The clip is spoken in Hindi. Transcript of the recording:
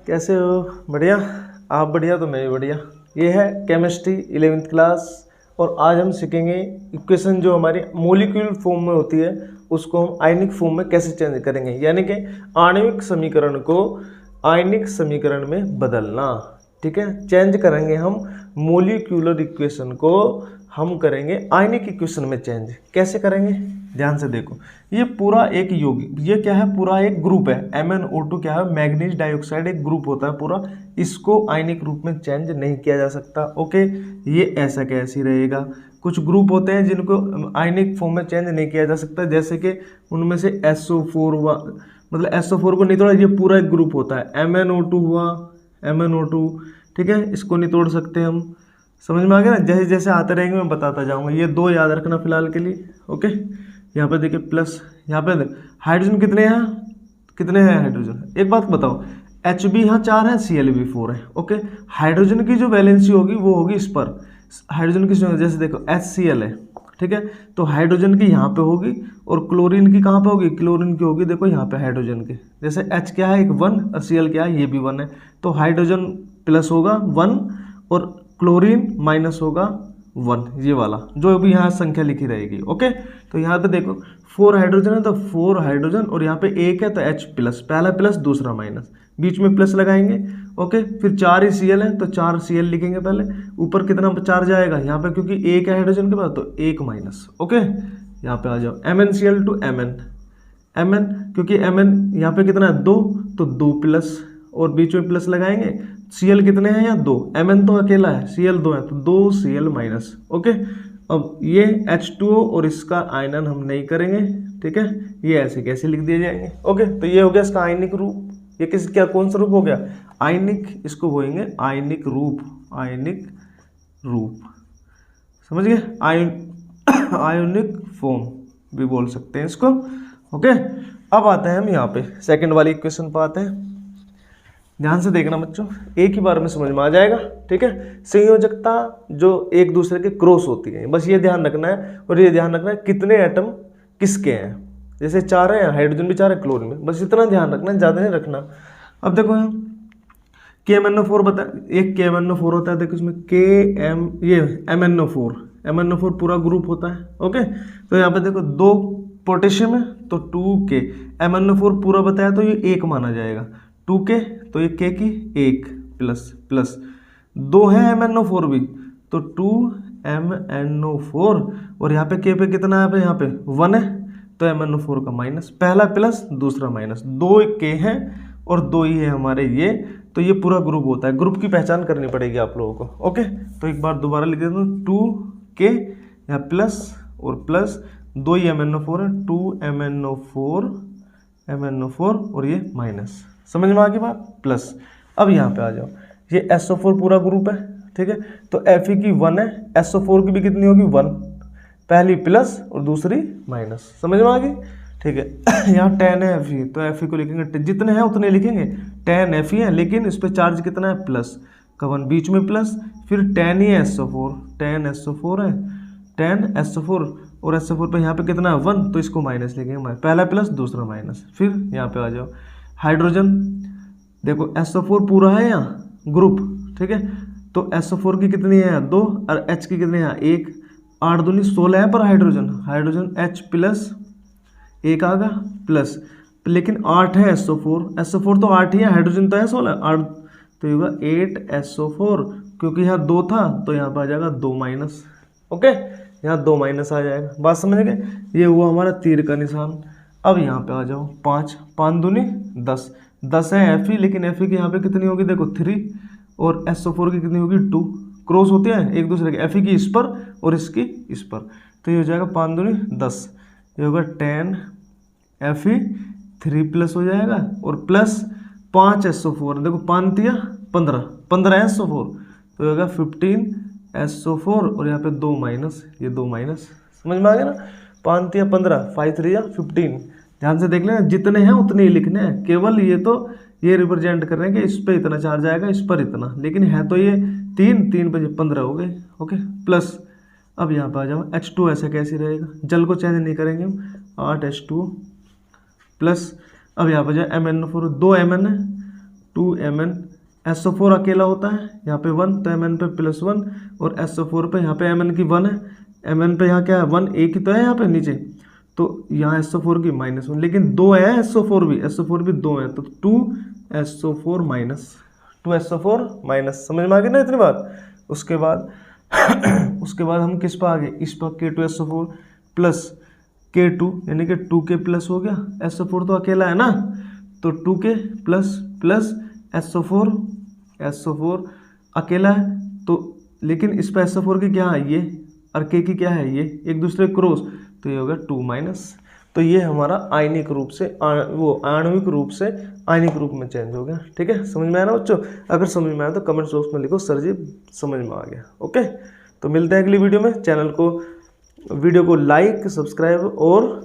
कैसे हो? बढ़िया। आप बढ़िया तो मैं भी बढ़िया। ये है केमिस्ट्री 11th क्लास और आज हम सीखेंगे इक्वेशन जो हमारी मॉलिक्यूल फॉर्म में होती है उसको हम आयनिक फॉर्म में कैसे चेंज करेंगे, यानी कि आणविक समीकरण को आयनिक समीकरण में बदलना। ठीक है, चेंज करेंगे हम मॉलिक्यूलर इक्वेशन को, हम करेंगे आयनिक इक्वेशन में चेंज। कैसे करेंगे ध्यान से देखो। ये पूरा एक यौगिक, ये क्या है, पूरा एक ग्रुप है। MnO2 क्या है, मैग्नीज डाइऑक्साइड एक ग्रुप होता है पूरा। इसको आयनिक रूप में चेंज नहीं किया जा सकता। ओके, ये ऐसा कैसे रहेगा। कुछ ग्रुप होते हैं जिनको आयनिक फॉर्म में चेंज नहीं किया जा सकता, जैसे कि उनमें से SO4 मतलब SO4 को नहीं तोड़ा, ये पूरा एक ग्रुप होता है। MnO2 हुआ, MnO2, ठीक है, इसको नहीं तोड़ सकते हम। समझ में आ गया ना। जैसे जैसे आते रहेंगे मैं बताता जाऊंगा। ये दो याद रखना फिलहाल के लिए। ओके, यहाँ पे देखिए प्लस, यहाँ पे हाइड्रोजन कितने हैं हाइड्रोजन। एक बात बताओ, Hb यहाँ 4 है, Cl भी 4 है। ओके, हाइड्रोजन की जो वैलेंसी होगी वो होगी इस पर, हाइड्रोजन की जैसे देखो HCl है, ठीक है, तो हाइड्रोजन की यहाँ पे होगी और क्लोरीन की कहाँ पे होगी, क्लोरीन की होगी देखो यहाँ पे हाइड्रोजन की। जैसे H क्या है, एक 1 और Cl क्या है, ये भी 1 है, तो हाइड्रोजन प्लस होगा 1 और क्लोरीन माइनस होगा 1, ये वाला जो भी यहाँ संख्या लिखी रहेगी। ओके, तो यहाँ पे देखो 4 हाइड्रोजन है तो 4 हाइड्रोजन और यहाँ पे 1 है तो H प्लस, पहला प्लस दूसरा माइनस, बीच में प्लस लगाएंगे। ओके, फिर 4 ही Cl है तो 4 Cl लिखेंगे पहले। ऊपर कितना 4 जाएगा यहाँ पे, क्योंकि 1 है हाइड्रोजन के पास तो 1 माइनस। ओके, यहाँ पे आ जाओ MnCl2 Mn, क्योंकि Mn यहाँ पे कितना है 2 तो 2 प्लस और बीच में प्लस लगाएंगे। Cl कितने हैं यहाँ 2, Mn तो अकेला है, Cl 2 है तो 2 Cl माइनस। ओके, अब ये H2O और इसका आयनन हम नहीं करेंगे, ठीक है, ये ऐसे कैसे लिख दिए जाएंगे। ओके, तो ये हो गया इसका आयनिक रूप। ये किस क्या कौन सा रूप हो गया, आयनिक, इसको बोलेंगे आयनिक रूप, आयनिक रूप, समझ गए, आयनिक फॉर्म भी बोल सकते हैं इसको। ओके, अब आते हैं हम यहाँ पे सेकंड वाली इक्वेशन पर आते हैं। ध्यान से देखना बच्चों, एक ही बार में समझ में आ जाएगा। ठीक है, संयोजकता जो एक दूसरे के क्रॉस होती है, बस ये ध्यान रखना है। और ये ध्यान रखना है कितने एटम किसके हैं, जैसे 4 है, हाइड्रोजन भी 4 है क्लोरीन में, बस इतना ध्यान रखना है, ज़्यादा नहीं रखना। अब देखो यहाँ KMnO4 बता, एक KMnO4 होता है, देखो इसमें ये MnO4 पूरा ग्रुप होता है। ओके, तो यहाँ पे देखो 2 पोटेशियम है तो 2K, MnO4 पूरा बताया तो ये 1 माना जाएगा, 2K तो ये K की 1 प्लस 2 है MnO4 भी तो 2 MnO4 और यहाँ पे K पे कितना है, यहाँ पे 1 है तो MnO4 का माइनस, पहला प्लस दूसरा माइनस, 2 K है और 2 ही है हमारे ये, तो ये पूरा ग्रुप होता है। ग्रुप की पहचान करनी पड़ेगी आप लोगों को। ओके, तो एक बार दोबारा लिख देता हूँ, 2K यहाँ प्लस और प्लस 2 ही MnO4 है, 2 MnO4 और ये माइनस, समझ में आ गई बात, प्लस। अब यहाँ पे आ जाओ, ये SO4 पूरा ग्रुप है, ठीक है, तो Fe की 1 है, SO4 की भी कितनी होगी 1, पहली प्लस और दूसरी माइनस, समझ में आ गई। ठीक है, यहाँ 10 है Fe तो Fe को लिखेंगे, जितने हैं उतने लिखेंगे, 10 Fe है, लेकिन इस पर चार्ज कितना है प्लस का 1, बीच में प्लस, फिर 10 ही SO4, 10 SO4 है, 10 SO4 और SO4 पे यहाँ पे कितना है 1 तो इसको माइनस लिखेंगे, पहला प्लस दूसरा माइनस। फिर यहाँ पे आ जाओ हाइड्रोजन, देखो SO4 पूरा है यहाँ ग्रुप, ठीक है, तो SO4 की कितनी है 2 और H की कितनी है 1, 8 दूनी 16 है पर हाइड्रोजन H प्लस 1 आ गया प्लस, लेकिन 8 है SO4 तो 8 ही है, हाइड्रोजन तो है 16, 8 तो ये होगा 8 SO4, क्योंकि यहाँ 2 था तो यहाँ पर आ जाएगा 2 माइनस। ओके, यहाँ 2 माइनस आ जाएगा, बात समझ गए, ये हुआ हमारा तीर का निशान। अब यहाँ पे आ जाओ 5 दूनी 10 है Fe, लेकिन Fe की यहाँ पे कितनी होगी देखो 3 और SO4 की कितनी होगी 2, क्रॉस होते हैं एक दूसरे के, Fe की इस पर और इसकी इस पर, तो ये हो जाएगा 5 दूनी 10, ये होगा 10 Fe, 3 प्लस हो जाएगा और प्लस 5 SO4, देखो 5 दिया 15 SO4 तो ये होगा 15 SO4 और यहाँ पे 2 माइनस, ये 2 माइनस, समझ में आ गया ना, 5 दिया 15, 5 3 15, ध्यान से देख लेना, जितने हैं उतने ही लिखने हैं, केवल ये तो ये रिप्रेजेंट कर रहे हैं कि इस पर इतना चार्ज आएगा, इस पर इतना, लेकिन है तो ये 3 बजे 15 हो गए। Okay, plus. अब यहाँ पर आ जाओ H2 ऐसा कैसे रहेगा, जल को चेंज नहीं करेंगे हम, 8 H2 प्लस। अब यहाँ पर जाए MnO4, 2 Mn है, 2 Mn, SO4 अकेला होता है, यहाँ पे 1 तो Mn पे +1 और SO4 पे यहाँ पे Mn की 1 है, Mn पे यहाँ क्या है 1, एक ही तो है यहाँ पे नीचे, तो यहाँ SO4 की -1, लेकिन 2 है SO4 भी 2 है, तो 2SO4 माइनस, समझ में आ गई ना इतनी बात। उसके बाद उसके बाद हम किस पर आ गए, इस पर K2SO4 प्लस K2 यानी कि 2K प्लस हो गया, SO4 तो अकेला है ना, तो 2K प्लस SO4 अकेला है, तो लेकिन इस पर SO4 की क्या है ये और K की क्या है ये, एक दूसरे क्रॉस, तो ये होगा 2 माइनस। तो ये हमारा आयनिक रूप से आणविक रूप से आयनिक रूप में चेंज हो गया। ठीक है, समझ में आया ना बच्चों? अगर समझ में आया तो कमेंट बॉक्स में लिखो सर जी समझ में आ गया। ओके, तो मिलते हैं अगली वीडियो में। वीडियो को लाइक, सब्सक्राइब और